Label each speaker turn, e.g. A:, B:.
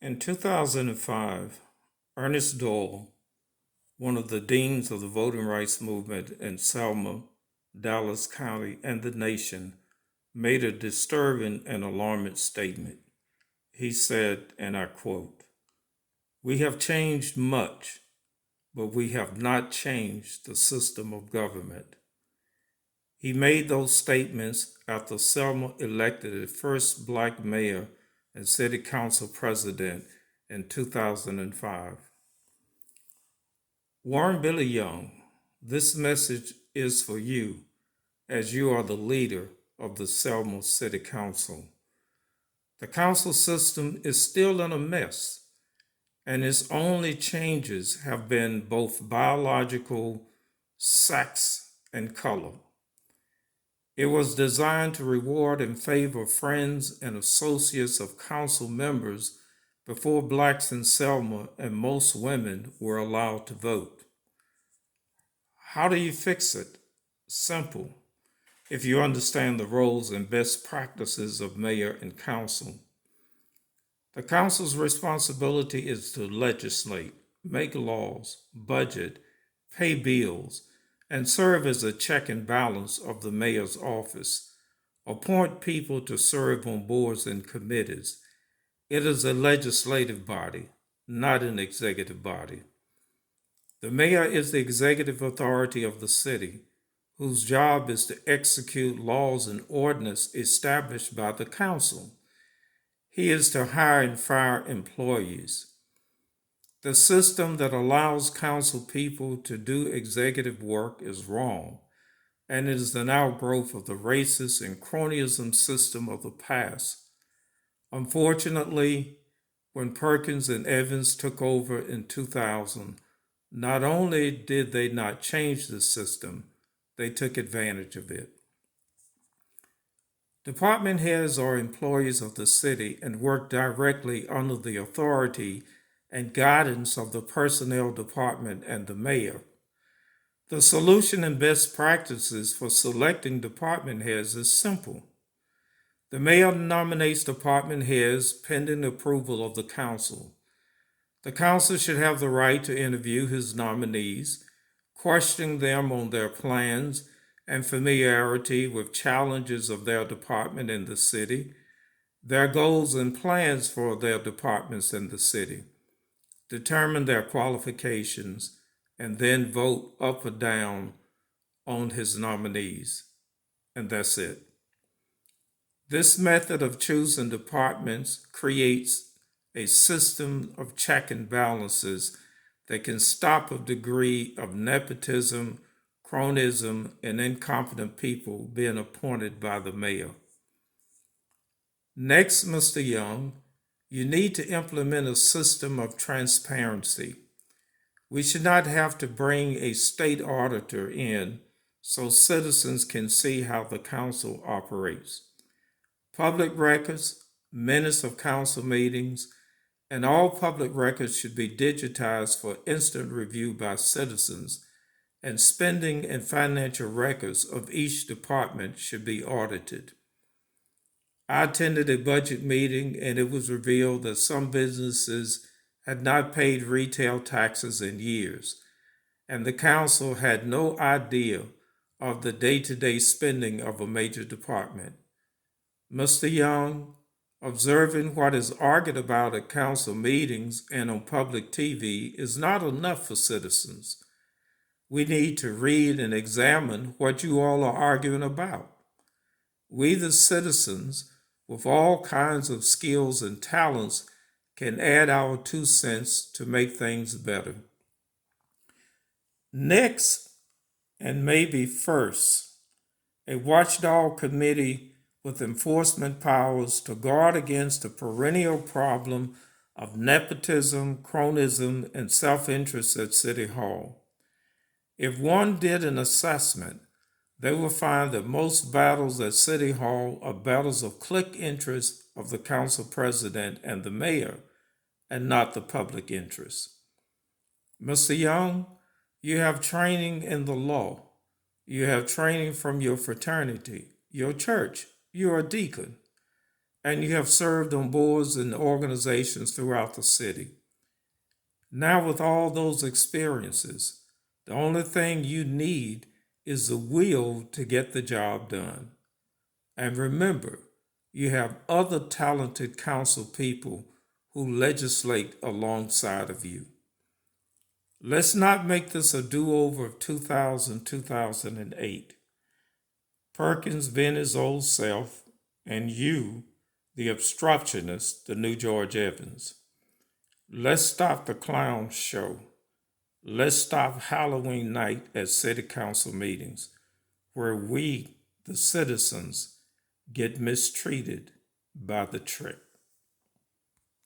A: In 2005, Ernest Doyle, one of the deans of the voting rights movement in Selma, Dallas County, and the nation, made a disturbing and alarming statement. He said, and I quote, "We have changed much, but we have not changed the system of government." He made those statements after Selma elected its first black mayor and city council president in 2005. Warren Billy Young, this message is for you as you are the leader of the Selma City Council. The council system is still in a mess, and its only changes have been both biological, sex, and color. It was designed to reward and favor friends and associates of council members before blacks in Selma and most women were allowed to vote. How do you fix it? Simple, if you understand the roles and best practices of mayor and council. The council's responsibility is to legislate, make laws, budget, pay bills, and serve as a check and balance of the mayor's office, appoint people to serve on boards and committees. It is a legislative body, not an executive body. The mayor is the executive authority of the city, whose job is to execute laws and ordinances established by the council. He is to hire and fire employees. The system that allows council people to do executive work is wrong, and it is an outgrowth of the racist and cronyism system of the past. Unfortunately, when Perkins and Evans took over in 2000, not only did they not change the system, they took advantage of it. Department heads are employees of the city and work directly under the authority and guidance of the personnel department and the mayor. The solution and best practices for selecting department heads is simple. The mayor nominates department heads pending approval of the council. The council should have the right to interview his nominees, questioning them on their plans and familiarity with challenges of their department in the city, their goals and plans for their departments in the city, determine their qualifications, and then vote up or down on his nominees. And that's it. This method of choosing departments creates a system of check and balances that can stop a degree of nepotism, cronyism, and incompetent people being appointed by the mayor. Next, Mr. Young, you need to implement a system of transparency. We should not have to bring a state auditor in so citizens can see how the council operates. Public records, minutes of council meetings, and all public records should be digitized for instant review by citizens, and spending and financial records of each department should be audited. I attended a budget meeting and it was revealed that some businesses had not paid retail taxes in years, and the council had no idea of the day to day spending of a major department. Mr. Young, observing what is argued about at council meetings and on public TV is not enough for citizens. We need to read and examine what you all are arguing about. We, the citizens, with all kinds of skills and talents, can add our 2 cents to make things better. Next, and maybe first, a watchdog committee with enforcement powers to guard against the perennial problem of nepotism, cronyism, and self interest at City Hall. If one did an assessment, they will find that most battles at City Hall are battles of clique interest of the council president and the mayor, and not the public interest. Mr. Young, you have training in the law. You have training from your fraternity, your church. You're a deacon. and you have served on boards and organizations throughout the city. Now, with all those experiences, the only thing you need is the will to get the job done. And remember, you have other talented council people who legislate alongside of you. Let's not make this a do over of 2000, 2008. Perkins being his old self, and you, the obstructionist, the new George Evans. Let's stop the clown show. Let's stop Halloween night at city council meetings, where we, the citizens, get mistreated by the trick.